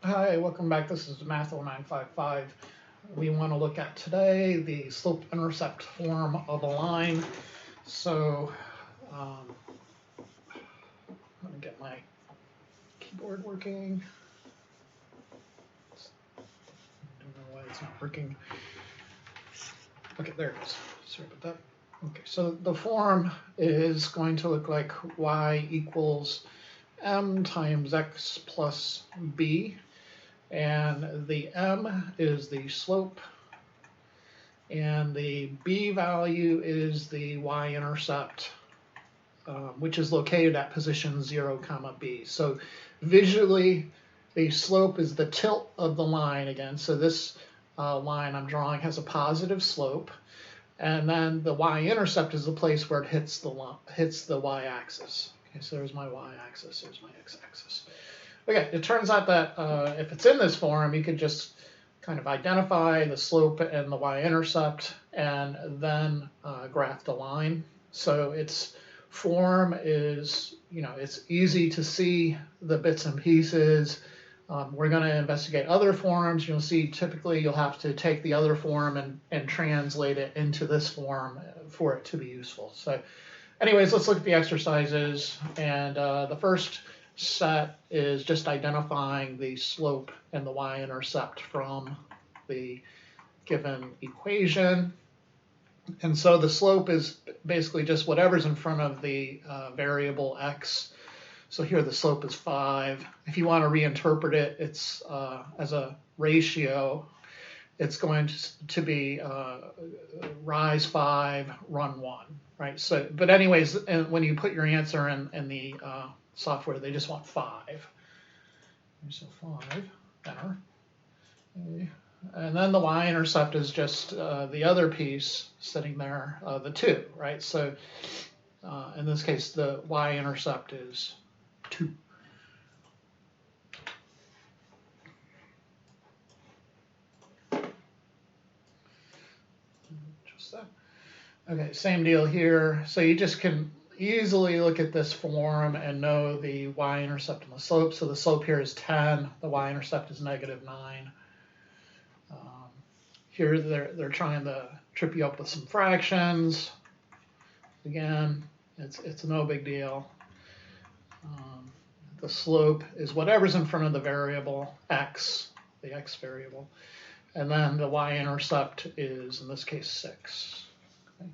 Hi, welcome back. This is Math 0955. We want to look at today the slope-intercept form of a line. So I'm going to get my keyboard working. I don't know why it's not working. Okay, there it is. Sorry about that. Okay, so the form is going to look like y equals m times x plus b. And the m is the slope, and the b value is the y-intercept, which is located at position 0, comma b. So visually, the slope is the tilt of the line again. So this line I'm drawing has a positive slope, and then the y-intercept is the place where it hits the y-axis. Okay, so there's my y-axis, there's my x-axis. Okay, it turns out that if it's in this form, you could just kind of identify the slope and the y-intercept and then graph the line. So its form is, it's easy to see the bits and pieces. We're going to investigate other forms. You'll see typically you'll have to take the other form and translate it into this form for it to be useful. So anyways, let's look at the exercises. And the first set is just identifying the slope and the y-intercept from the given equation. And so the slope is basically just whatever's in front of the variable x. So here the slope is 5. If you want to reinterpret it, it's as a ratio. It's going to be rise 5, run 1, right? So, but anyways, when you put your answer in the software, they just want 5. So 5, enter. And then the y-intercept is just the other piece sitting there, the 2, right? So in this case, the y-intercept is 2. Just that. Okay, same deal here. So you just can easily look at this form and know the y-intercept and the slope. So the slope here is 10, the y-intercept is -9. Here they're trying to trip you up with some fractions. Again, it's no big deal. The slope is whatever's in front of the variable x, the x variable, and then the y-intercept is, in this case, 6. Okay.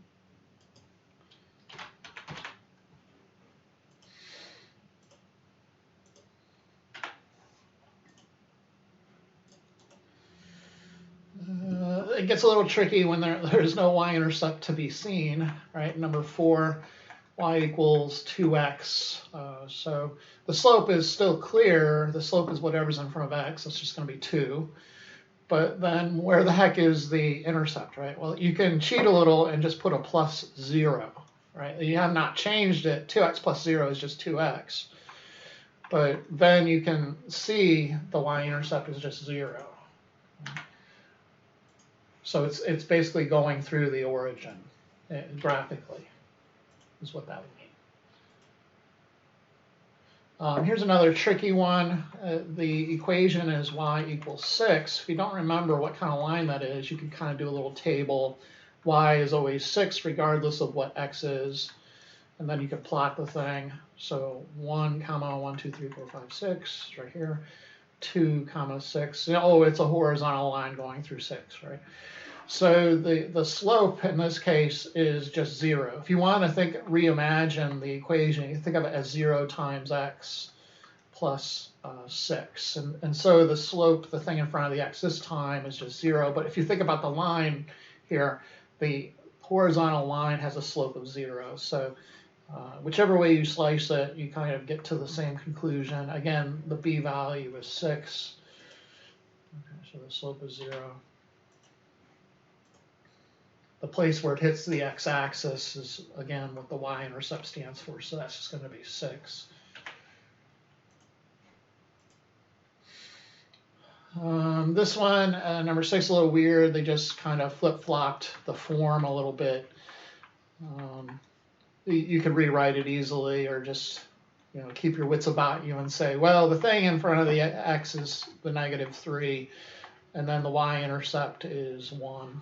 It gets a little tricky when there's no y-intercept to be seen, right? Number 4, y equals 2x. So the slope is still clear. The slope is whatever's in front of x. It's just going to be 2. But then where the heck is the intercept, right? Well, you can cheat a little and just put a plus 0, right? You have not changed it. 2x plus 0 is just 2x. But then you can see the y-intercept is just 0. So it's basically going through the origin graphically, is what that would mean. Here's another tricky one. The equation is y equals 6. If you don't remember what kind of line that is, you can kind of do a little table. Y is always 6 regardless of what x is. And then you can plot the thing. So 1, comma, 1, 2, 3, 4, 5, 6, right here. 2, comma, 6. Oh, it's a horizontal line going through 6, right? So the slope in this case is just 0. If you want to reimagine the equation, you think of it as 0 times x plus 6. And so the slope, the thing in front of the x this time, is just 0. But if you think about the line here, the horizontal line has a slope of 0. So whichever way you slice it, you kind of get to the same conclusion. Again, the b value is 6. Okay, so the slope is 0. The place where it hits the x-axis is, again, what the y-intercept stands for, so that's just going to be 6. This one, number 6, a little weird. They just kind of flip-flopped the form a little bit. You could rewrite it easily or just keep your wits about you and say, well, the thing in front of the x is the -3, and then the y-intercept is 1.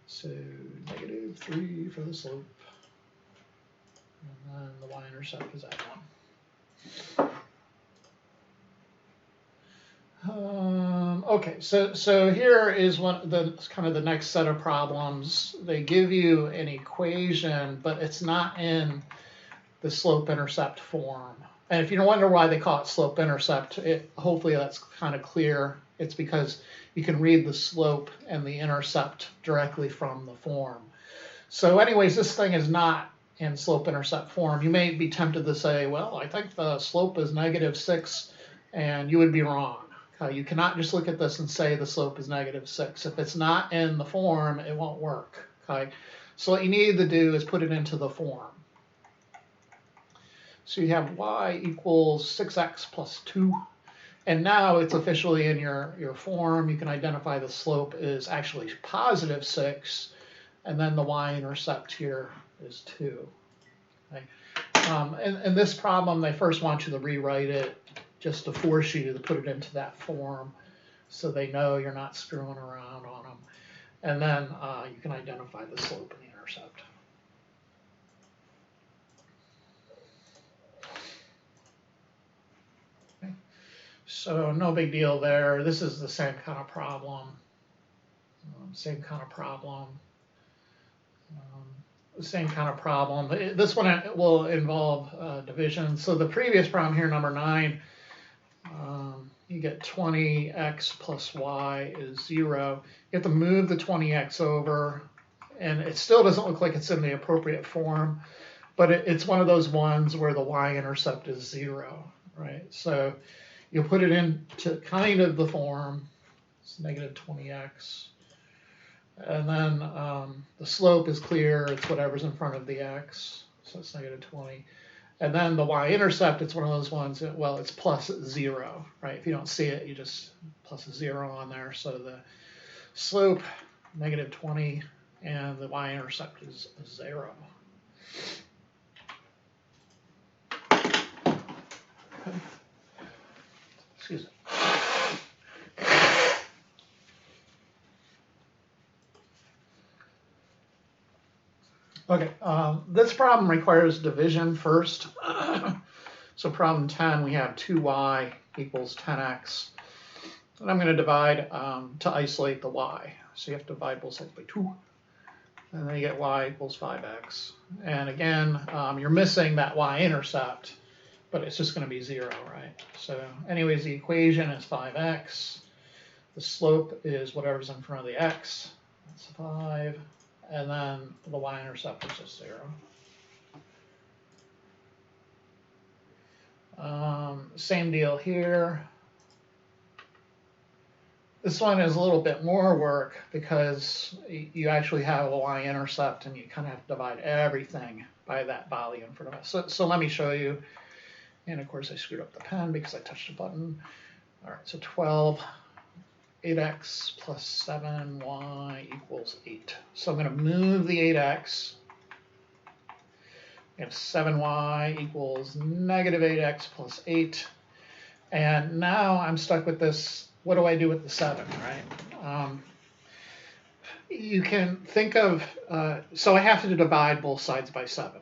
So -3 for the slope, and then the y-intercept is at 1. Okay, so here is kind of the next set of problems. They give you an equation, but it's not in the slope-intercept form. And if you wonder why they call it slope-intercept, hopefully that's kind of clear. It's because you can read the slope and the intercept directly from the form. So anyways, this thing is not in slope-intercept form. You may be tempted to say, well, I think the slope is -6, and you would be wrong. You cannot just look at this and say the slope is -6. If it's not in the form, it won't work. Okay, so what you need to do is put it into the form. So you have y equals 6x plus 2. And now it's officially in your form. You can identify the slope is actually +6. And then the y-intercept here is 2. Okay. In this problem, they first want you to rewrite it just to force you to put it into that form so they know you're not screwing around on them. And then you can identify the slope and the intercept. Okay. So no big deal there. This is the same kind of problem. Same kind of problem. This one will involve division. So the previous problem here, number 9, you get 20x plus y is 0. You have to move the 20x over, and it still doesn't look like it's in the appropriate form, but it's one of those ones where the y-intercept is 0, right? So you'll put it into kind of the form. It's -20x. And then the slope is clear. It's whatever's in front of the x, so it's -20. And then the y-intercept, it's one of those ones that, well, it's +0, right? If you don't see it, you just plus a 0 on there. So the slope, -20, and the y-intercept is 0. Okay. Excuse me. Okay, this problem requires division first. So problem 10, we have 2y equals 10x. And I'm going to divide to isolate the y. So you have to divide both sides by 2. And then you get y equals 5x. And again, you're missing that y-intercept, but it's just going to be 0, right? So anyways, the equation is 5x. The slope is whatever's in front of the x. That's 5. And then the y-intercept is just 0. Same deal here. This one is a little bit more work because you actually have a y-intercept and you kind of have to divide everything by that value in front of us. So let me show you. And of course I screwed up the pen because I touched a button. All right, so 12. 8x plus 7y equals 8. So I'm going to move the 8x. We have 7y equals -8x plus 8. And now I'm stuck with this. What do I do with the 7, right? You can think of, so I have to divide both sides by 7.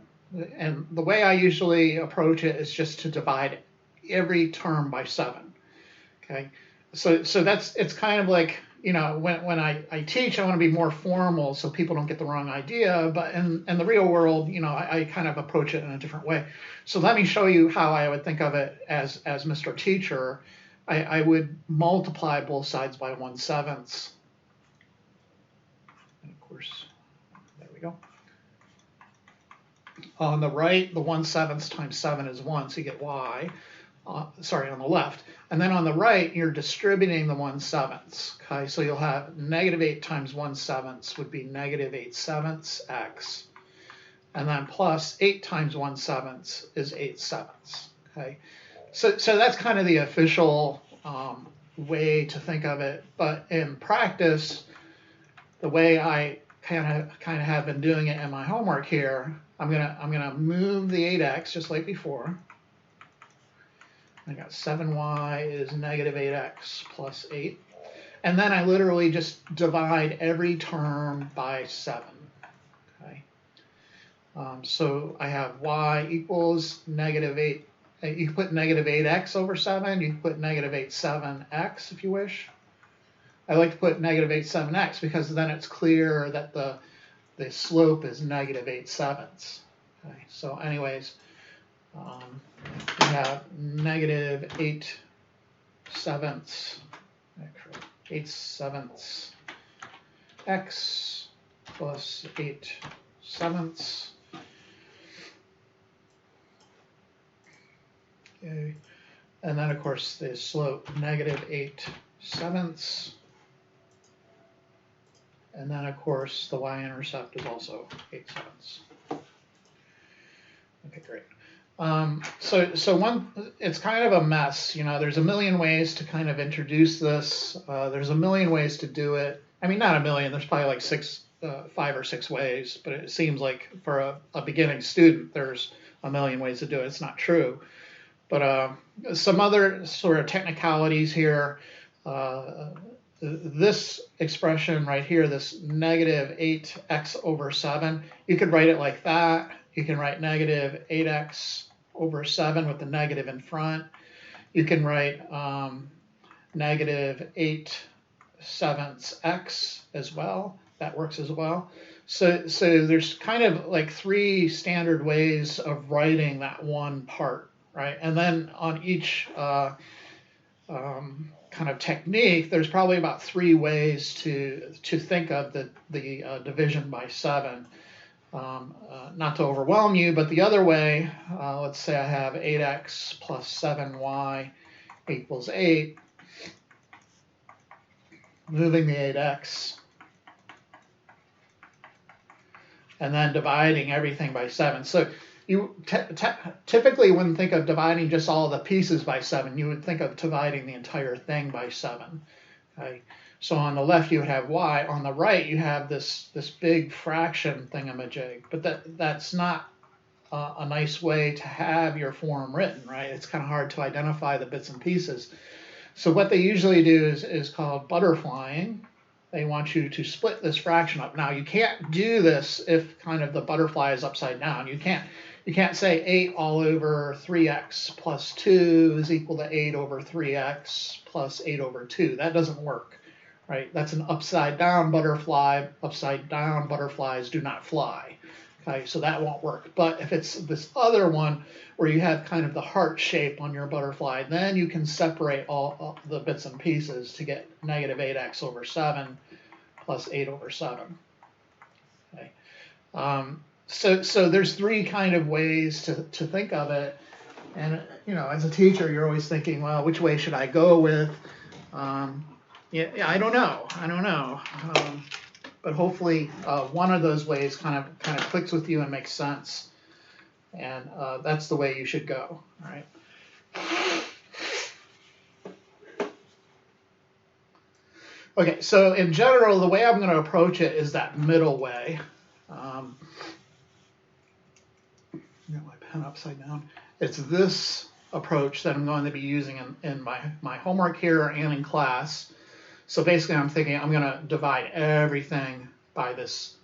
And the way I usually approach it is just to divide every term by 7. Okay. So it's kind of like, when I teach, I want to be more formal so people don't get the wrong idea. But in the real world, I kind of approach it in a different way. So let me show you how I would think of it as Mr. Teacher. I would multiply both sides by 1/7. And of course, there we go. On the right, the 1/7 times 7 is 1, so you get y. On the left. And then on the right, you're distributing the 1/7. Okay, so you'll have -8 times 1/7 would be -8/7 x. And then plus 8 times 1/7 is 8/7. Okay, so that's kind of the official way to think of it. But in practice, the way I kind of have been doing it in my homework here, I'm gonna move the 8x just like before. I got 7y is negative 8x plus 8. And then I literally just divide every term by 7. Okay. So I have y equals negative 8. You can put negative 8x over 7. You can put negative 8,7x if you wish. I like to put negative 8,7x because then it's clear that the slope is negative 8/7. Okay. So anyways, we have negative 8/7 x plus 8/7. Okay. And then, of course, the slope, negative 8/7. And then, of course, the y-intercept is also 8/7. Okay, great. So it's kind of a mess. You know, there's a million ways to kind of introduce this. There's a million ways to do it. I mean, not a million. There's probably like 5 or 6 ways. But it seems like for a beginning student, there's a million ways to do it. It's not true. But some other sort of technicalities here. This expression right here, this negative 8x over 7, you could write it like that. You can write negative 8x over 7 with the negative in front. You can write negative 8/7 x as well. That works as well. So there's kind of like 3 standard ways of writing that one part, right? And then on each kind of technique, there's probably about 3 ways to think of the division by 7. Not to overwhelm you, but the other way, let's say I have 8x plus 7y equals 8. Moving the 8x and then dividing everything by 7. So you typically wouldn't think of dividing just all the pieces by 7. You would think of dividing the entire thing by 7. Okay? So on the left you would have y. On the right you have this big fraction thingamajig. But that's not a nice way to have your form written, right? It's kind of hard to identify the bits and pieces. So what they usually do is called butterflying. They want you to split this fraction up. Now you can't do this if kind of the butterfly is upside down. You can't say 8 all over 3x plus 2 is equal to 8 over 3x plus 8 over 2. That doesn't work, right? That's an upside down butterfly. Upside down butterflies do not fly. Okay, so that won't work. But if it's this other one where you have kind of the heart shape on your butterfly, then you can separate all the bits and pieces to get negative 8x over 7 plus 8 over 7. Okay. So there's 3 kind of ways to think of it. And, you know, as a teacher, you're always thinking, well, which way should I go with? Yeah, I don't know. But hopefully one of those ways kind of clicks with you and makes sense. And that's the way you should go, all right? Okay, so in general, the way I'm going to approach it is that middle way. Get my pen upside down. It's this approach that I'm going to be using in my homework here and in class. So basically, I'm thinking I'm going to divide everything by this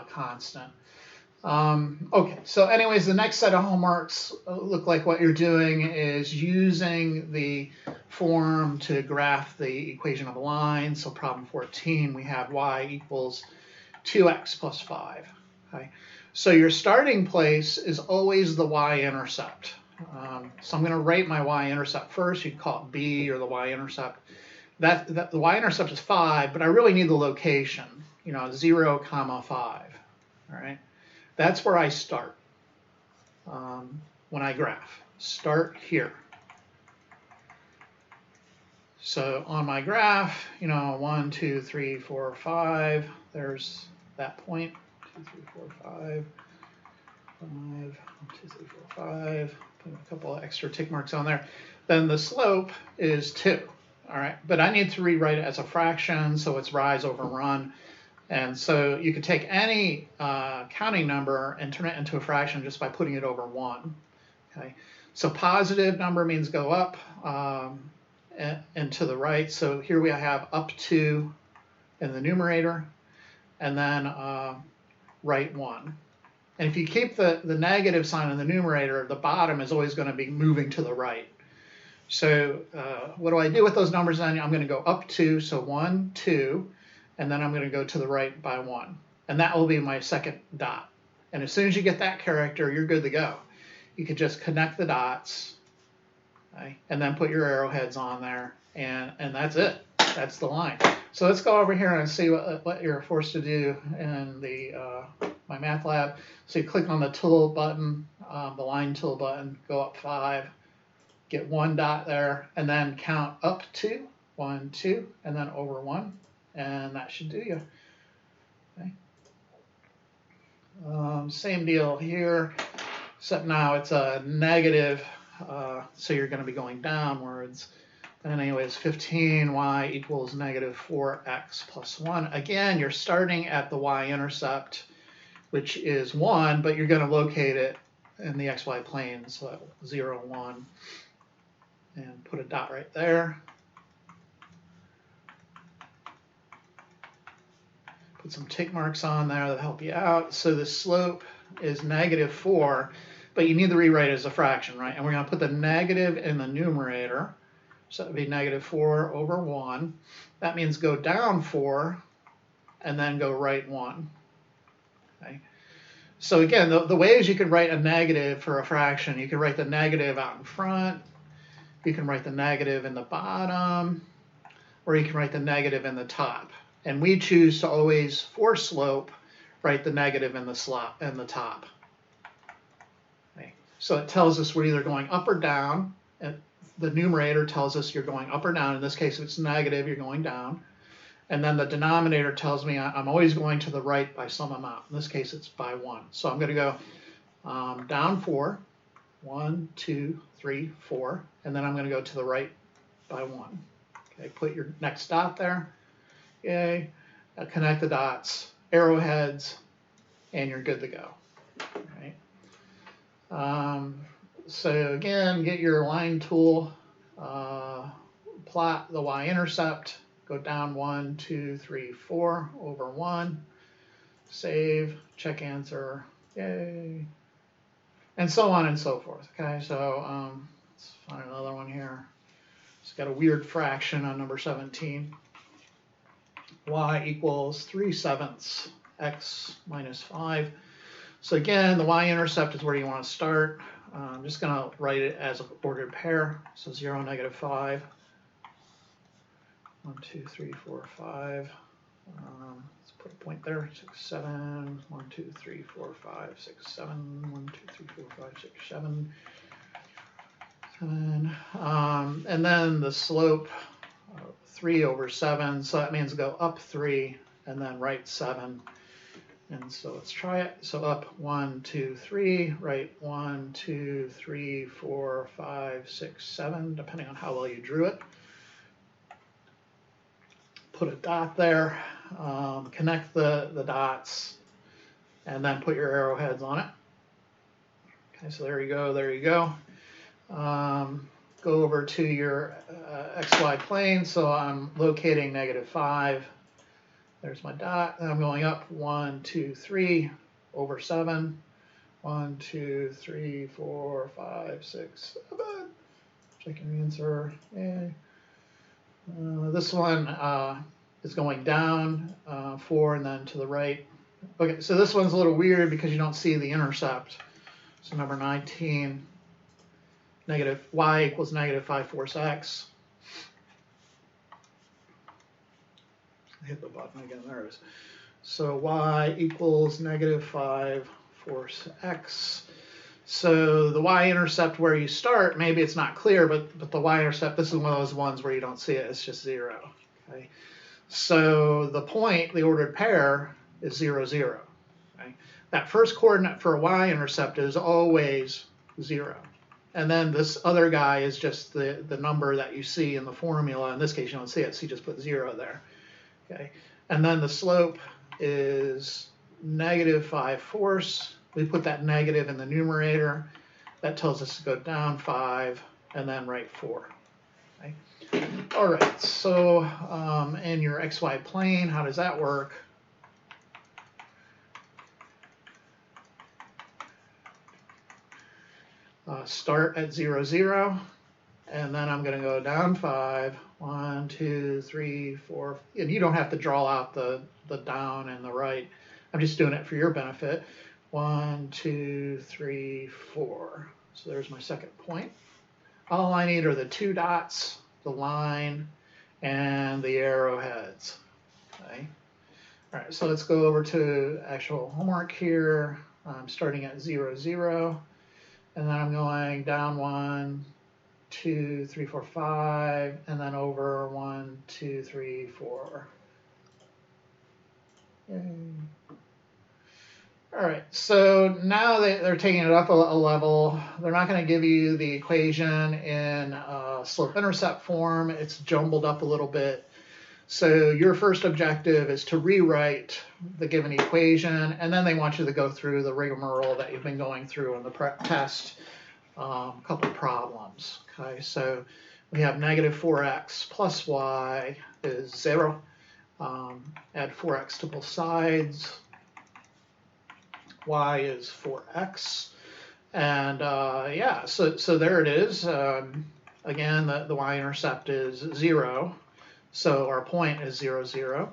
constant. Okay, so anyways, the next set of homeworks look like what you're doing is using the form to graph the equation of a line. So problem 14, we have y equals 2x plus 5. Okay, so your starting place is always the y-intercept. So I'm going to write my y-intercept first. You'd call it b or the y-intercept. The y-intercept is 5, but I really need the location, 0, 5. All right, that's where I start when I graph. Start here. So on my graph, 1, 2, 3, 4, 5. There's that point. 2, 3, 4, 5. 1, 2, 3, 4, 5. Put a couple of extra tick marks on there. Then the slope is 2. All right, but I need to rewrite it as a fraction, so it's rise over run. And so you could take any counting number and turn it into a fraction just by putting it over 1. Okay, so positive number means go up and to the right. So here we have up to in the numerator, and then right 1. And if you keep the negative sign in the numerator, the bottom is always going to be moving to the right. So what do I do with those numbers then? I'm going to go up 2, so 1, 2, and then I'm going to go to the right by 1. And that will be my second dot. And as soon as you get that character, you're good to go. You could just connect the dots, okay, and then put your arrowheads on there, and that's it. That's the line. So let's go over here and see what you're forced to do in the my math lab. So you click on the tool button, the line tool button, go up 5, get 1 dot there, and then count up 2, 1, 2, and then over 1, and that should do you. Okay. Same deal here, except now it's a negative, so you're going to be going downwards. And anyways, 15y equals negative 4x plus 1. Again, you're starting at the y-intercept, which is 1, but you're going to locate it in the xy plane, so 0, 1. And put a dot right there. Put some tick marks on there that help you out. So the slope is negative 4, but you need to rewrite it as a fraction, right? And we're going to put the negative in the numerator. So that would be negative 4 over 1. That means go down 4 and then go right 1. Okay. So again, the ways you can write a negative for a fraction, you can write the negative out in front, you can write the negative in the bottom, or you can write the negative in the top. And we choose to always, for slope, write the negative in the top. Okay. So it tells us we're either going up or down. And the numerator tells us you're going up or down. In this case, if it's negative, you're going down. And then the denominator tells me I'm always going to the right by some amount. In this case, it's by 1. So I'm going to go down 4, 1, 2, 3, 4, and then I'm going to go to the right by 1. Okay, put your next dot there. Okay, connect the dots, arrowheads, and you're good to go. Right. So again, get your line tool, plot the y-intercept, go down 1, 2, 3, 4 over 1, save, check answer, yay, and so on and so forth. Okay, so let's find another one here. It's got a weird fraction on number 17. Y equals 3/7 x minus 5. So again, the y-intercept is where you want to start. I'm just going to write it as an ordered pair. So 0, negative 5. 1, 2, 3, 4, 5. Let's put a point there. 6, 7. 1, 2, 3, 4, 5, 6, 7. 1, 2, 3, 4, 5, 6, 7. 7. And then the slope, 3 over 7. So that means go up 3 and then right 7. And so let's try it. So up 1, 2, 3, right 1, 2, 3, 4, 5, 6, 7, depending on how well you drew it. Put a dot there, connect the dots, and then put your arrowheads on it. Okay, so there you go, there you go. Go over to your xy plane, so I'm locating negative 5. There's my dot, and I'm going up 1, 2, 3 over 7. 1, 2, 3, 4, 5, 6, 7. Checking the answer. Yay. This one is going down 4 and then to the right. Okay, so this one's a little weird because you don't see the intercept. So number 19, negative y equals negative 5/4 x. Hit the button again, there it is. So y equals negative 5/4 x. So the y-intercept where you start, maybe it's not clear, but the y-intercept, this is one of those ones where you don't see it, it's just 0. Okay? So the point, the ordered pair, is 0, 0. Okay? That first coordinate for a y-intercept is always 0. And then this other guy is just the number that you see in the formula. In this case, you don't see it, so you just put 0 there. Okay, and then the slope is negative 5/4. We put that negative in the numerator. That tells us to go down 5 and then write 4. Okay. All right, so in your xy plane, how does that work? Start at 0, 0, and then I'm going to go down 5. 1, 2, 3, 4. And you don't have to draw out the down and the right. I'm just doing it for your benefit. 1, 2, 3, 4. So there's my second point. All I need are the 2 dots, the line, and the arrowheads. Okay. All right, so let's go over to actual homework here. I'm starting at 0, 0, and then I'm going down 1, 2, 3, 4, 5, and then over 1, 2, 3, 4. Yay. All right, so now they're taking it up a level. They're not going to give you the equation in slope-intercept form. It's jumbled up a little bit. So your first objective is to rewrite the given equation, and then they want you to go through the rigmarole that you've been going through in the prep test, couple problems. Okay, so we have negative 4x plus y is 0. Add 4x to both sides. Y is 4x. And yeah, so there it is. Again, the y-intercept is 0. So our point is 0, 0.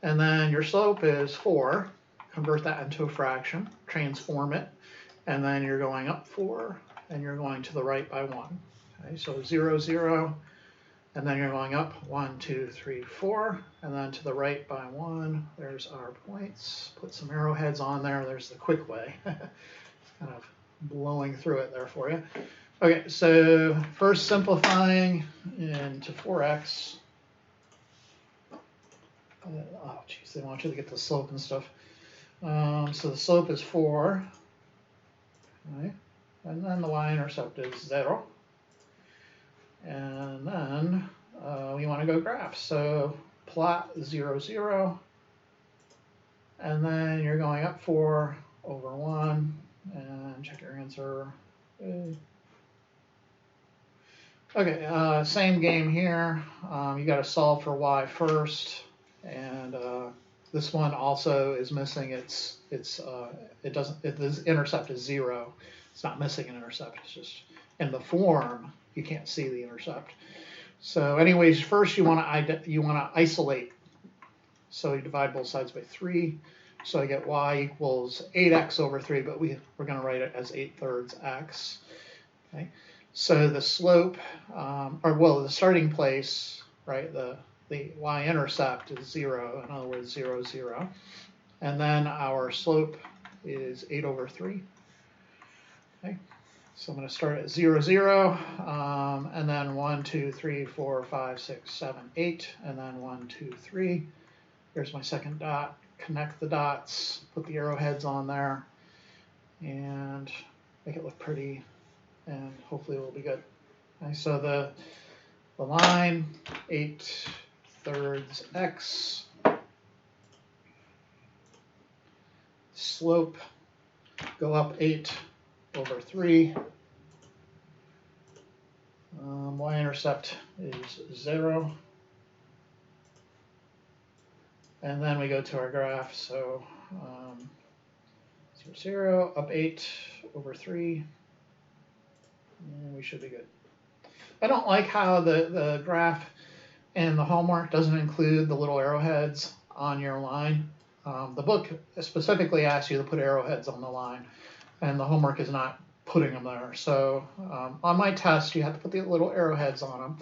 And then your slope is 4. Convert that into a fraction. Transform it. And then you're going up 4. And you're going to the right by 1. Okay, so 0, 0. And then you're going up 1, 2, 3, 4. And then to the right by 1. There's our points. Put some arrowheads on there. There's the quick way. It's kind of blowing through it there for you. Okay, so first simplifying into 4x. Oh, geez, they want you to get the slope and stuff. So the slope is 4. Okay. And then the y-intercept is 0. And then we want to go graph. So plot 0, 0. And then you're going up 4 over 1. And check your answer. Okay, same game here. You got to solve for y first. And this one also is missing the intercept is 0. It's not missing an intercept. It's just in the form you can't see the intercept. So anyways, first you want to isolate. So you divide both sides by 3. So I get y equals 8x over 3, but we're going to write it as 8/3 x. Okay. So the slope, the starting place, right? The y-intercept is 0. In other words, 0, 0. And then our slope is 8 over 3. Okay. So I'm going to start at 0, 0, and then 1, 2, 3, 4, 5, 6, 7, 8, and then 1, 2, 3. Here's my second dot. Connect the dots, put the arrowheads on there, and make it look pretty, and hopefully it will be good. Okay, so the line, 8/3 x. Slope, go up 8 over 3. Y-intercept is 0. And then we go to our graph. So 0, 0, up 8 over 3. And we should be good. I don't like how the graph in the homework doesn't include the little arrowheads on your line. The book specifically asks you to put arrowheads on the line, and the homework is not putting them there. So on my test, you have to put the little arrowheads on them.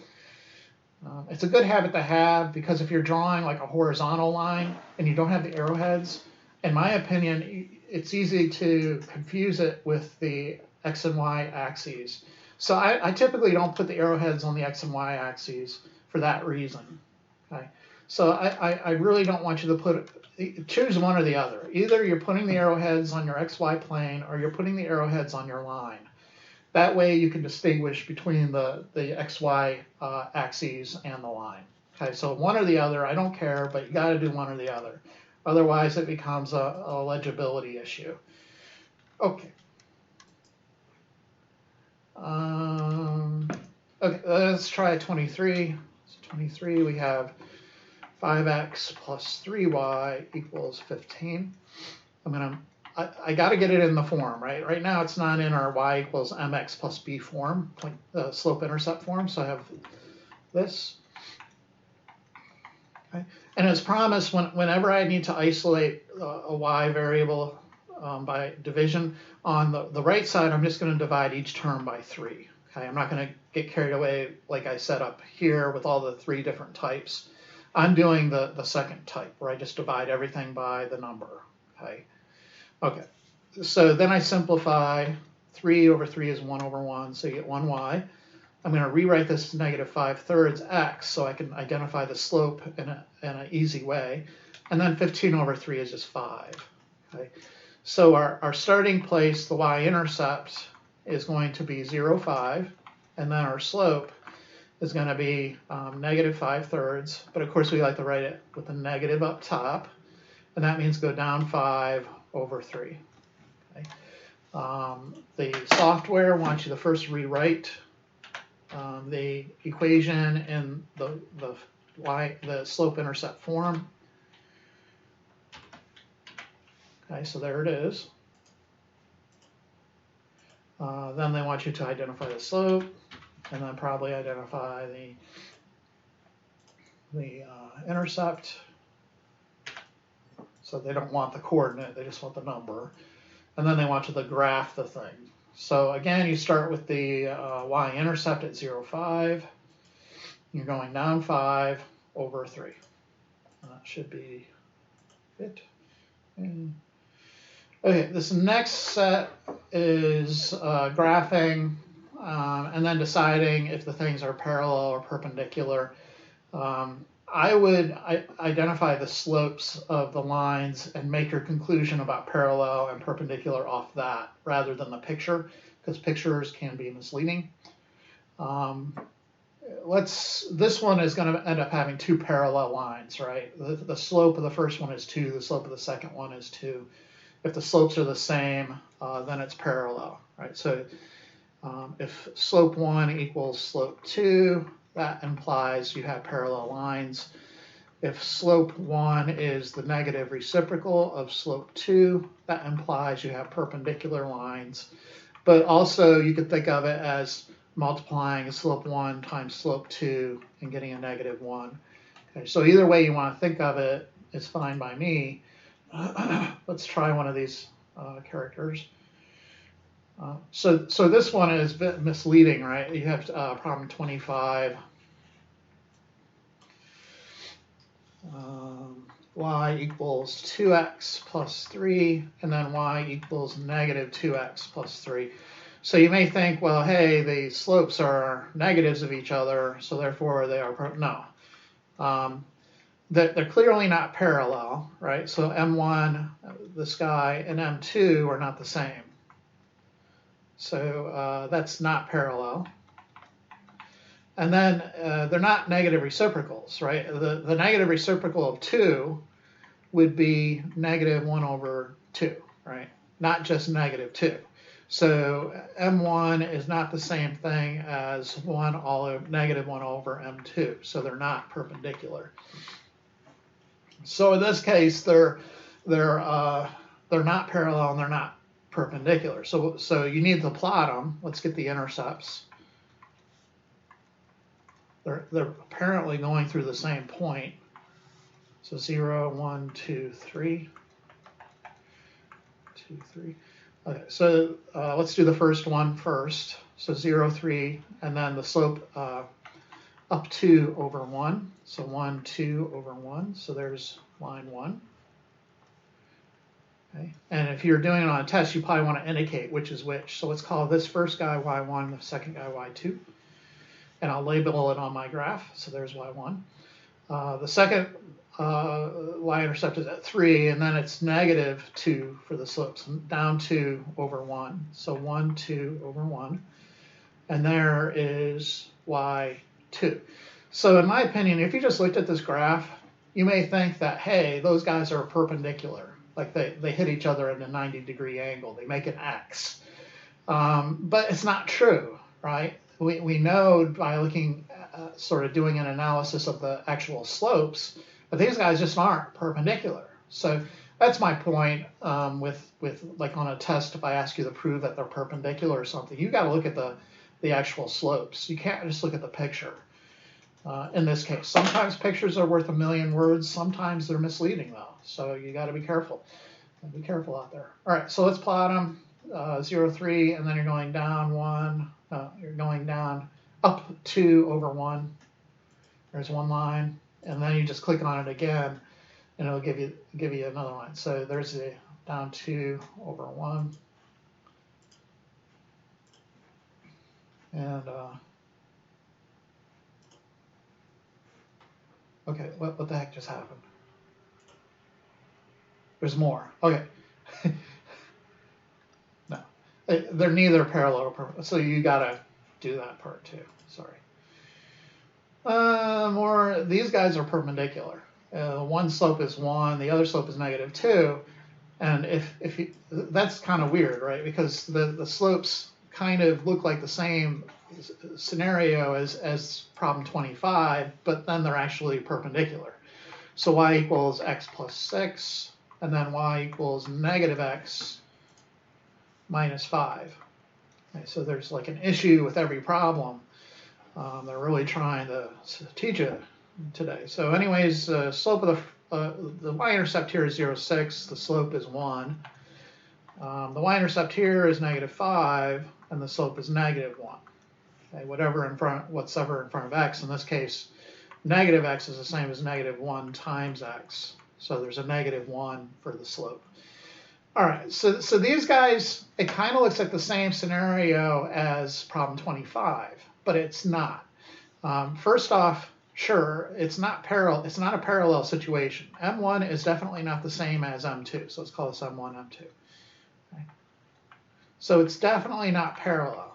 It's a good habit to have, because if you're drawing like a horizontal line and you don't have the arrowheads, in my opinion, it's easy to confuse it with the x and y axes. So I typically don't put the arrowheads on the x and y axes for that reason. Okay, so I really don't want you to choose one or the other. Either you're putting the arrowheads on your xy plane or you're putting the arrowheads on your line. That way you can distinguish between the xy axes and the line. Okay, so one or the other, I don't care, but you got to do one or the other. Otherwise, it becomes a legibility issue. Okay. Okay, let's try 23. So 23, we have 5x plus 3y equals 15. I got to get it in the form, right? Right now it's not in our y equals mx plus b form, like the slope-intercept form, so I have this. Okay. And as promised, whenever I need to isolate a y variable by division, on the right side, I'm just going to divide each term by 3. Okay, I'm not going to get carried away like I set up here with all the 3 different types. I'm doing the second type, where I just divide everything by the number. Okay. Okay. So then I simplify. 3 over 3 is 1 over 1, so you get 1y. I'm going to rewrite this as negative 5/3 x, so I can identify the slope in an easy way. And then 15 over 3 is just 5. Okay. So our starting place, the y-intercept, is going to be 0, 5. And then our slope is going to be negative 5/3. But of course, we like to write it with a negative up top. And that means go down 5 over 3. Okay. The software wants you to first rewrite the equation in the slope-intercept form. Okay, so there it is. Then they want you to identify the slope, and then probably identify the intercept. So they don't want the coordinate, they just want the number. And then they want you to graph the thing. So again, you start with the y-intercept at 0, 5. You're going down 5 over 3. And that should be it. Okay, this next set is graphing and then deciding if the things are parallel or perpendicular. I would identify the slopes of the lines and make your conclusion about parallel and perpendicular off that rather than the picture, because pictures can be misleading. This one is going to end up having 2 parallel lines, right? The slope of the first one is 2, the slope of the second one is 2. If the slopes are the same, then it's parallel, right? So if slope 1 equals slope 2, that implies you have parallel lines. If slope 1 is the negative reciprocal of slope 2, that implies you have perpendicular lines. But also you could think of it as multiplying slope 1 times slope 2 and getting a negative 1. Okay, so either way you want to think of it is fine by me. Let's try one of these characters. So this one is a bit misleading, right? You have problem 25. Y equals 2x plus 3, and then y equals negative 2x plus 3. So you may think, well, hey, the slopes are negatives of each other, so therefore they are, no. They're clearly not parallel, right? So M1, this guy, and M2 are not the same. So that's not parallel. And then they're not negative reciprocals, right? The negative reciprocal of 2 would be negative 1 over 2, right? Not just negative 2. So M1 is not the same thing as negative 1 over M2. So they're not perpendicular. So in this case, they're not parallel and they're not perpendicular. So you need to plot them. Let's get the intercepts. They're apparently going through the same point. So 0, 1, 2, 3. 2, 3. Okay, so let's do the first one first. So 0, 3, and then the slope up 2 over 1. So 1, 2 over 1. So there's line 1. Okay. And if you're doing it on a test, you probably want to indicate which is which. So let's call this first guy y1, the second guy y2. And I'll label it on my graph. So there's y1. The second y-intercept is at 3, and then it's negative 2 for the slopes, down 2 over 1. So 1, 2 over 1. And there is y2. So in my opinion, if you just looked at this graph, you may think that, hey, those guys are perpendicular, like they hit each other at a 90-degree angle, they make an X. But it's not true, right? We know by looking, sort of doing an analysis of the actual slopes, that these guys just aren't perpendicular. So that's my point with like on a test, if I ask you to prove that they're perpendicular or something, you got to look at the actual slopes. You can't just look at the picture. In this case, sometimes pictures are worth a million words. Sometimes they're misleading though. So you got to be careful. Be careful out there. All right, so let's plot them. 0, 3, and then you're going down 1. You're going down up 2 over 1. There's one line, and then you just click on it again, and it'll give you another line. So there's the down 2 over 1, and okay, what the heck just happened? There's more. Okay. No, they're neither parallel or perpendicular, so you gotta do that part too. Sorry. These guys are perpendicular. One slope is 1, the other slope is -2, and if you, that's kind of weird, right? Because the slopes kind of look like the same scenario as problem 25, but then they're actually perpendicular. So y equals x plus 6, and then y equals -x minus 5. Okay, so there's like an issue with every problem. They're really trying to teach it today. So anyways, slope of the y-intercept here is 0, 6. The slope is 1. The y-intercept here is -5, and the slope is -1. Okay, whatever in front of x. In this case, -x is the same as -1 times x. So there's a -1 for the slope. All right, so these guys, it kind of looks like the same scenario as problem 25, but it's not. First off, sure, it's not a parallel situation. M1 is definitely not the same as M2, so let's call this M1, M2. Okay. So it's definitely not parallel.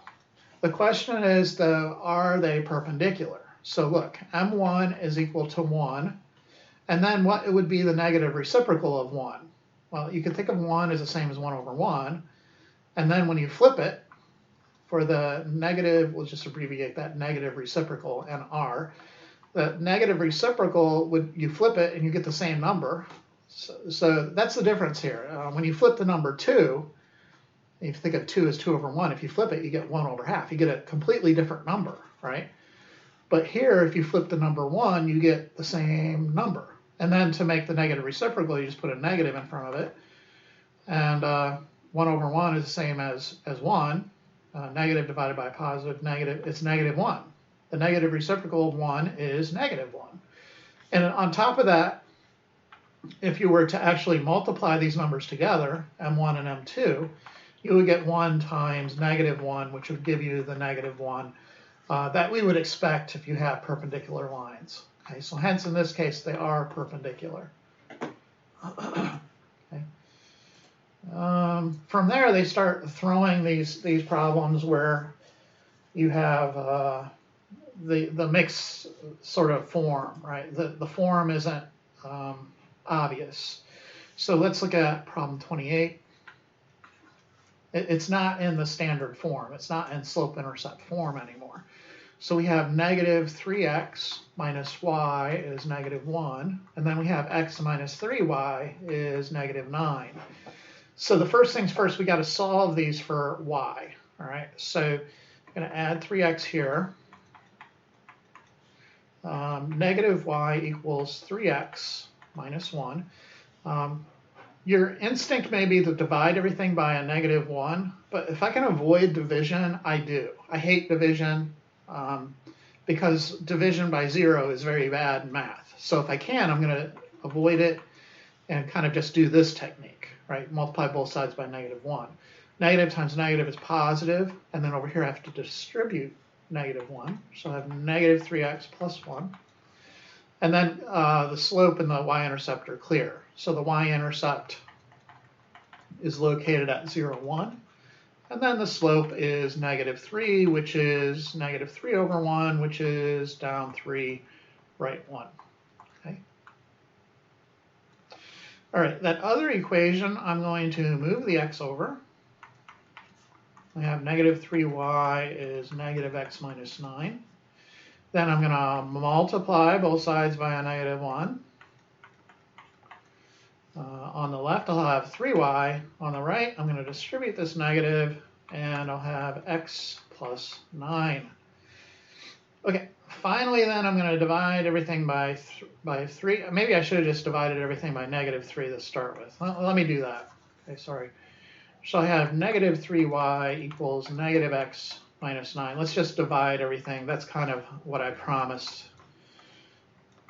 The question is, though, are they perpendicular? So look, M1 is equal to 1, and then what it would be the negative reciprocal of 1? Well, you can think of 1 as the same as 1 over 1, and then when you flip it, for the negative, we'll just abbreviate that negative reciprocal, NR. The negative reciprocal, you flip it and you get the same number. So that's the difference here. When you flip the number 2, if you think of 2 as 2 over 1, if you flip it, you get 1 over half. You get a completely different number, right? But here, if you flip the number 1, you get the same number. And then to make the negative reciprocal, you just put a negative in front of it. And 1 over 1 is the same as 1. Negative divided by positive, negative, it's -1. The negative reciprocal of 1 is -1. And on top of that, if you were to actually multiply these numbers together, M1 and M2, you would get 1 times -1, which would give you the -1 that we would expect if you have perpendicular lines. Okay, so hence in this case they are perpendicular. Okay. From there they start throwing these problems where you have the mixed sort of form, right? The form isn't obvious. So let's look at problem 28. It's not in the standard form. It's not in slope-intercept form anymore. So we have -3x minus y is -1, and then we have x minus 3y is -9. So the first things first, we got to solve these for y. All right, so I'm going to add 3x here. -y equals 3x minus 1. Your instinct may be to divide everything by a -1, but if I can avoid division, I do. I hate division because division by 0 is very bad in math. So if I can, I'm going to avoid it and kind of just do this technique, right? Multiply both sides by -1. Negative times negative is positive, and then over here I have to distribute -1. So I have -3x plus 1. And then the slope and the y-intercept are clear. So the y-intercept is located at 0, 1. And then the slope is -3, which is -3 over 1, which is down 3, right 1. Okay. All right, that other equation, I'm going to move the x over. I have negative 3y is negative x minus 9. Then I'm going to multiply both sides by a negative 1. On the left, I'll have 3y. On the right, I'm going to distribute this negative, and I'll have x plus 9. Okay, finally then I'm going to divide everything by 3. Maybe I should have just divided everything by negative 3 to start with. Let me do that. Okay, sorry. So I have negative 3y equals negative x minus 9. Let's just divide everything. That's kind of what I promised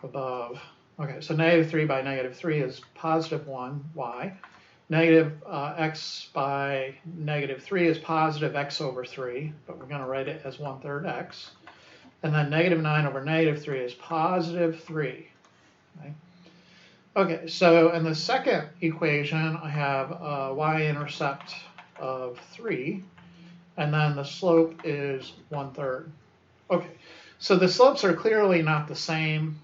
above. Okay, so negative 3 by negative 3 is positive 1y. Negative x by negative 3 is positive x over 3, but we're going to write it as 1/3 x. And then negative 9 over negative 3 is positive 3. Okay? Okay, so in the second equation, I have a y-intercept of 3, and then the slope is 1/3. Okay, so the slopes are clearly not the same.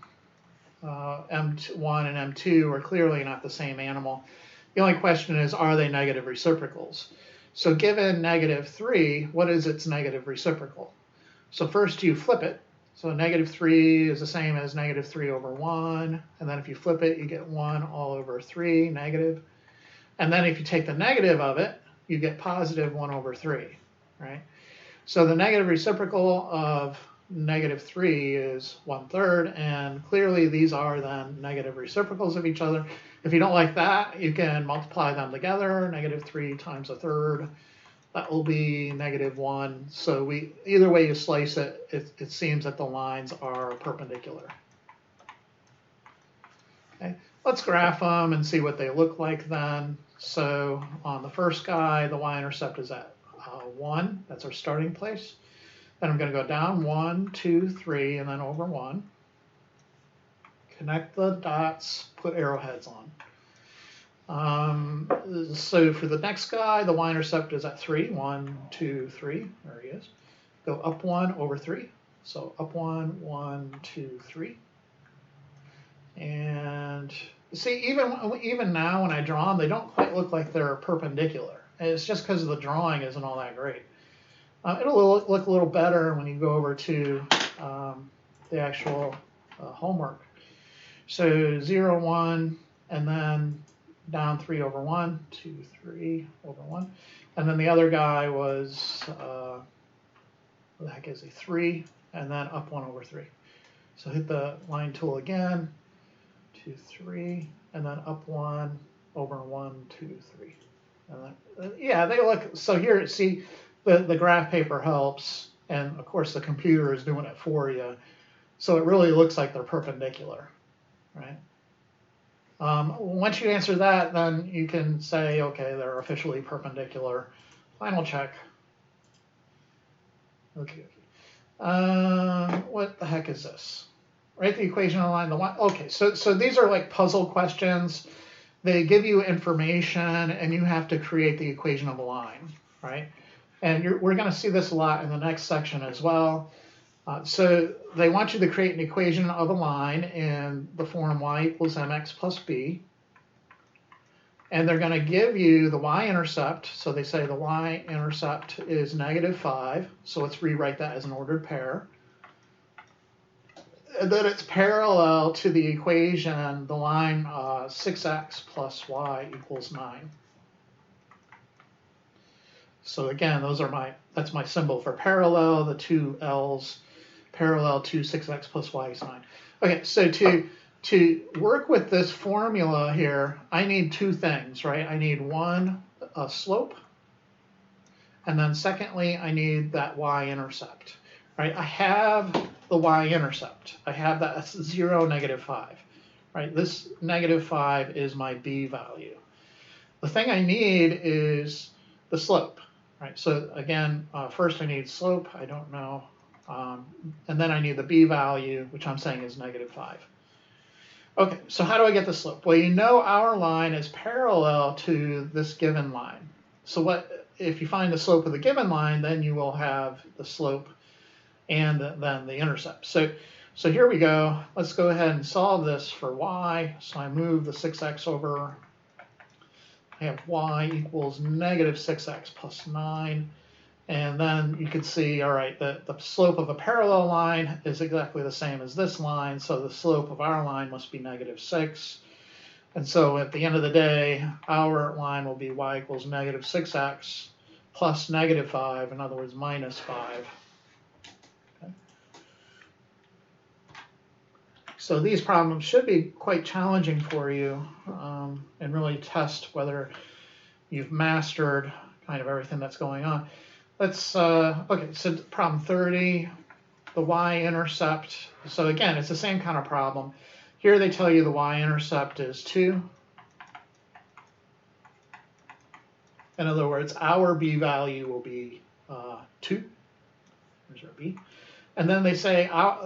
M1 and M2 are clearly not the same animal. The only question is, are they negative reciprocals? So given negative 3, what is its negative reciprocal? So first you flip it. So negative 3 is the same as negative 3 over 1. And then if you flip it, you get 1 all over 3, negative. And then if you take the negative of it, you get positive 1 over 3, right? So the negative reciprocal of negative 3 is 1/3, and clearly these are then negative reciprocals of each other. If you don't like that, you can multiply them together. Negative 3 times 1/3, that will be negative 1. So either way you slice it, it seems that the lines are perpendicular. Okay, let's graph them and see what they look like then. So on the first guy, the y-intercept is at 1. That's our starting place. Then I'm going to go down 1, 2, 3, and then over 1. Connect the dots, put arrowheads on. So for the next guy, the y-intercept is at 3. 1, 2, 3. There he is. Go up 1, over 3. So up 1, 1, 2, 3. And see, even now when I draw them, they don't quite look like they're perpendicular. And it's just because the drawing isn't all that great. It'll look a little better when you go over to the actual homework. So 0, 1, and then down 3 over 1, 2, 3 over 1. And then the other guy was, what the heck is he, 3, and then up 1 over 3. So hit the line tool again, 2, 3, and then up 1 over 1, 2, 3. And then, yeah, they look, so here, see, the graph paper helps, and of course the computer is doing it for you. So it really looks like they're perpendicular, right? Once you answer that, then you can say, okay, they're officially perpendicular. Final check. Okay. What the heck is this? Write the equation on line. Okay, so these are like puzzle questions. They give you information, and you have to create the equation of a line, right? And we're going to see this a lot in the next section as well. So they want you to create an equation of a line in the form y equals mx plus b. And they're going to give you the y-intercept. So they say the y-intercept is negative 5. So let's rewrite that as an ordered pair. And then it's parallel to the equation, the line 6x plus y equals 9. So again, that's my symbol for parallel, the two L's, parallel to 6x plus y is 9. Okay, so to work with this formula here, I need two things, right? I need one, a slope, and then secondly, I need that y-intercept, right? I have the y-intercept. I have that 0, negative 5, right? This negative 5 is my b value. The thing I need is the slope. Right, so again, first I need slope, I don't know, and then I need the b value, which I'm saying is negative 5. Okay, so how do I get the slope? Well, you know our line is parallel to this given line. So if you find the slope of the given line, then you will have the slope and then the intercept. So here we go. Let's go ahead and solve this for y. So I move the 6x over I have y equals negative 6x plus 9. And then you can see, all right, the slope of a parallel line is exactly the same as this line, so the slope of our line must be negative 6. And so at the end of the day, our line will be y equals negative 6x plus negative 5, in other words, minus 5. Okay. So these problems should be quite challenging for you and really test whether you've mastered kind of everything that's going on. Let's, okay, so problem 30, the y-intercept. So again, it's the same kind of problem. Here they tell you the y-intercept is 2. In other words, our b value will be 2. There's our b. And then they say our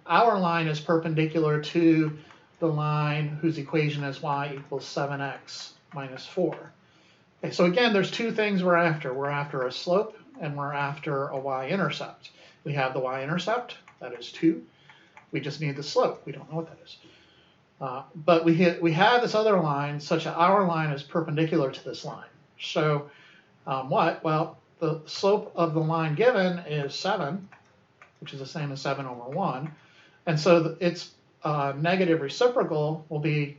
line is perpendicular to the line whose equation is y equals 7x minus 4. Okay, so again, there's two things we're after. We're after a slope and we're after a y-intercept. We have the y-intercept, that is 2. We just need the slope. We don't know what that is. But we have this other line such that our line is perpendicular to this line. So what? Well, the slope of the line given is 7, which is the same as 7 over 1. And so its negative reciprocal will be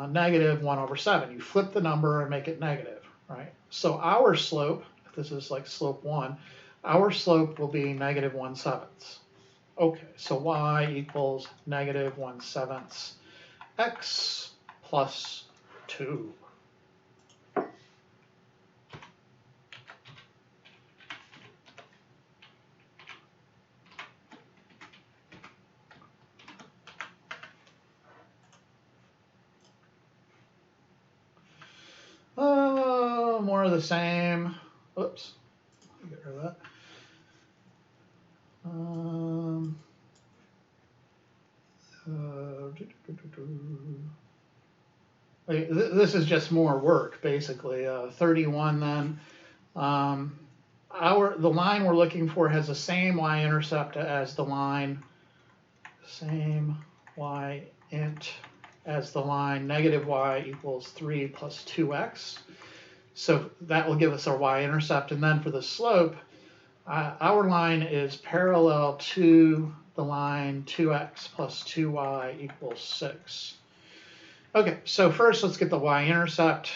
negative 1 over 7. You flip the number and make it negative, right? So our slope, if this is like slope 1, our slope will be negative 1/7. Okay, so y equals negative 1/7 x plus 2. More of the same. Oops, get rid of that. This is just more work, basically. 31 then. The line we're looking for has the same y-intercept as the line, same y-int as the line negative y equals 3 plus 2x. So that will give us our y-intercept. And then for the slope, our line is parallel to the line 2x plus 2y equals 6. Okay, so first let's get the y-intercept.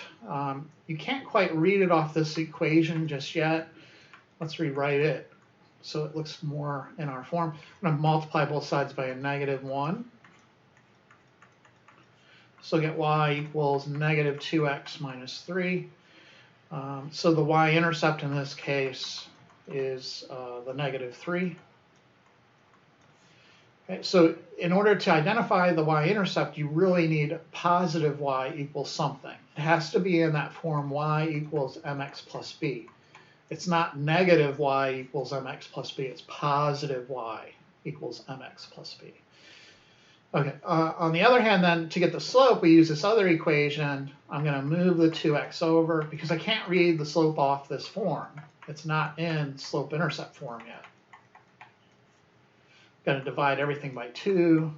You can't quite read it off this equation just yet. Let's rewrite it so it looks more in our form. I'm going to multiply both sides by a negative 1. So get y equals negative 2x minus 3. So the y-intercept in this case is the negative 3. Okay, so in order to identify the y-intercept, you really need positive y equals something. It has to be in that form y equals mx plus b. It's not negative y equals mx plus b. It's positive y equals mx plus b. Okay, on the other hand then, to get the slope, we use this other equation. I'm going to move the 2x over because I can't read the slope off this form. It's not in slope-intercept form yet. Going to divide everything by 2.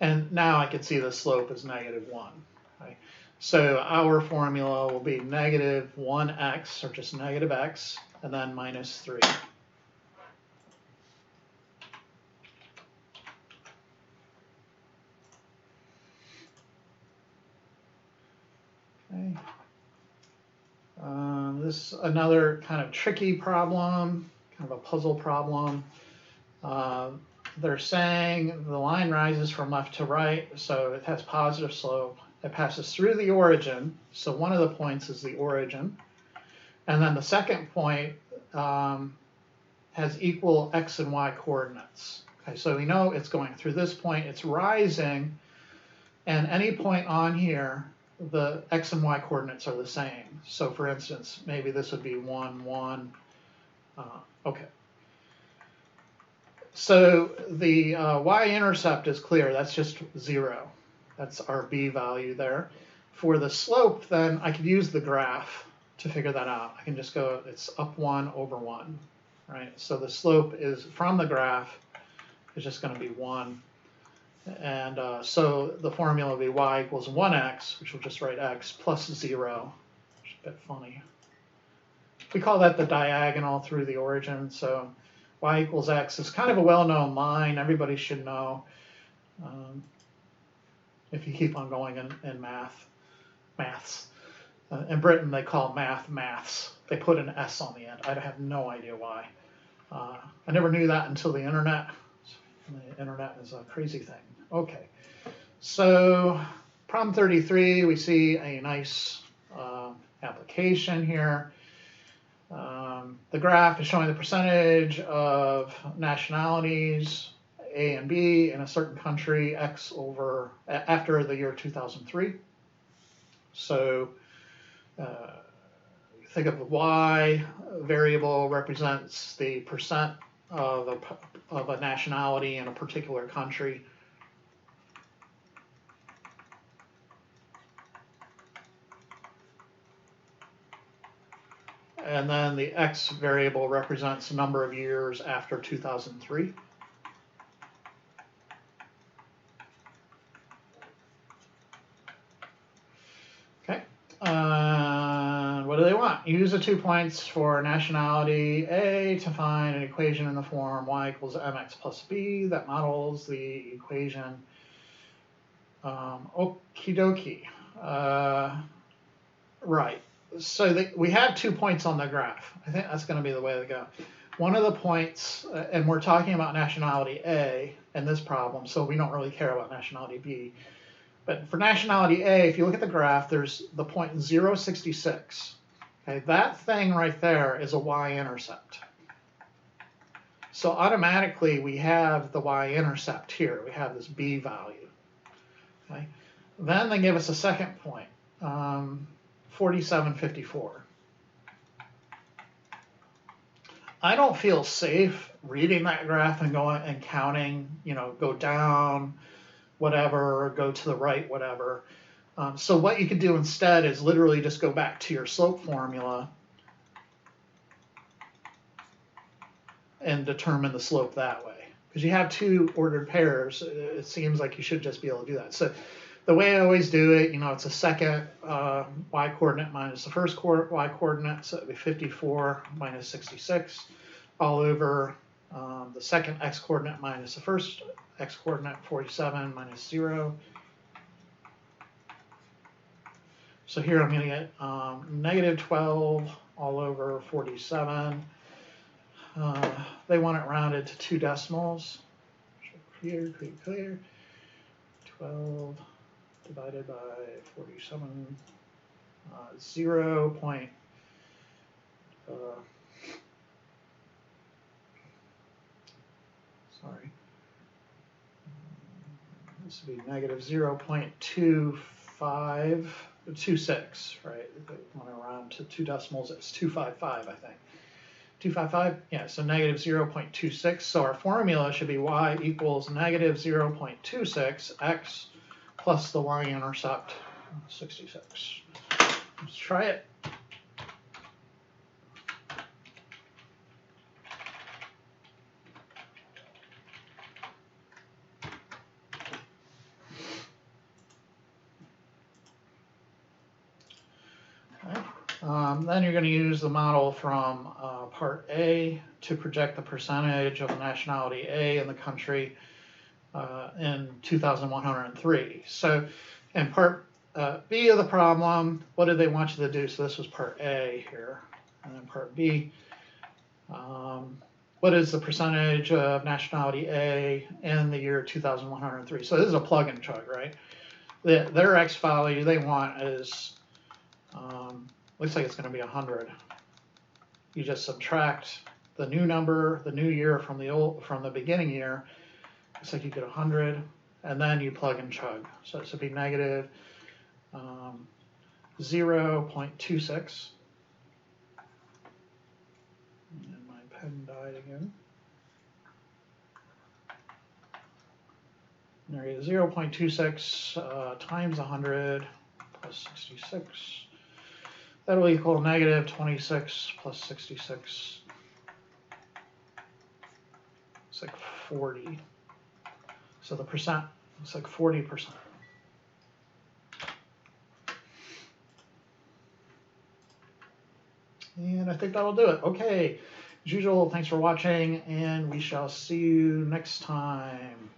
And now I can see the slope is negative 1. Okay? So our formula will be negative 1x, or just negative x, and then minus 3. Okay. This is another kind of tricky problem, kind of a puzzle problem. They're saying the line rises from left to right, so it has positive slope. It passes through the origin, so one of the points is the origin. And then the second point has equal x and y coordinates. Okay, so we know it's going through this point, it's rising, and any point on here, the x and y coordinates are the same. So for instance, maybe this would be 1, 1. Okay. So the y-intercept is clear. That's just 0. That's our b value there. For the slope, then I could use the graph to figure that out. I can just go, it's up 1 over 1, right? So the slope is from the graph is just going to be 1. And so the formula will be y equals 1x, which we'll just write x, plus 0, which is a bit funny. We call that the diagonal through the origin, so y equals x is kind of a well-known line. Everybody should know if you keep on going in maths. In Britain, they call maths. They put an S on the end. I have no idea why. I never knew that until the internet. The internet is a crazy thing. Okay, so problem 33, we see a nice application here. The graph is showing the percentage of nationalities A and B in a certain country X over after the year 2003. So think of the Y variable represents the percent of a nationality in a particular country. And then the X variable represents the number of years after 2003. Okay. What do they want? Use the 2 points for nationality A to find an equation in the form y equals mx plus b that models the equation. Okie dokie. Right. So we have 2 points on the graph. I think that's going to be the way to go. One of the points, and we're talking about nationality A in this problem, so we don't really care about nationality B. But for nationality A, if you look at the graph, there's the point 0.66. Okay, that thing right there is a y-intercept. So automatically we have the y-intercept here. We have this B value. Okay. Then they give us a second point. 47.54. I don't feel safe reading that graph and going and counting, go down, whatever, or go to the right, whatever. So what you could do instead is literally just go back to your slope formula and determine the slope that way. Because you have 2 ordered pairs, it seems like you should just be able to do that. So the way I always do it, it's a second y-coordinate minus the first y-coordinate, so it would be 54 minus 66, all over the second x-coordinate minus the first x-coordinate, 47 minus 0. So here I'm going to get negative 12 all over 47. They want it rounded to 2 decimals. Clear. 12 divided by 47, 0. Sorry. This would be negative 0.2526, right? If they want to round to 2 decimals, it's 255, I think. 255? Yeah, so negative 0.26. So our formula should be y equals negative 0.26 x plus the y-intercept, 66. Let's try it. Then you're going to use the model from part A to project the percentage of nationality A in the country in 2103. So in part B of the problem, what did they want you to do? So this was part A here. And then part B, what is the percentage of nationality A in the year 2103? So this is a plug and chug, right? Their X value they want is looks like it's going to be 100. You just subtract the new number, the new year from the beginning year. Looks like you get 100, and then you plug and chug. So this would be negative 0.26. And my pen died again. There 0.26 times 100 plus 66. That will equal negative 26 plus 66. It's like 40. So the percent Looks like 40%. And I think that'll do it. Okay, as usual, thanks for watching, and we shall see you next time.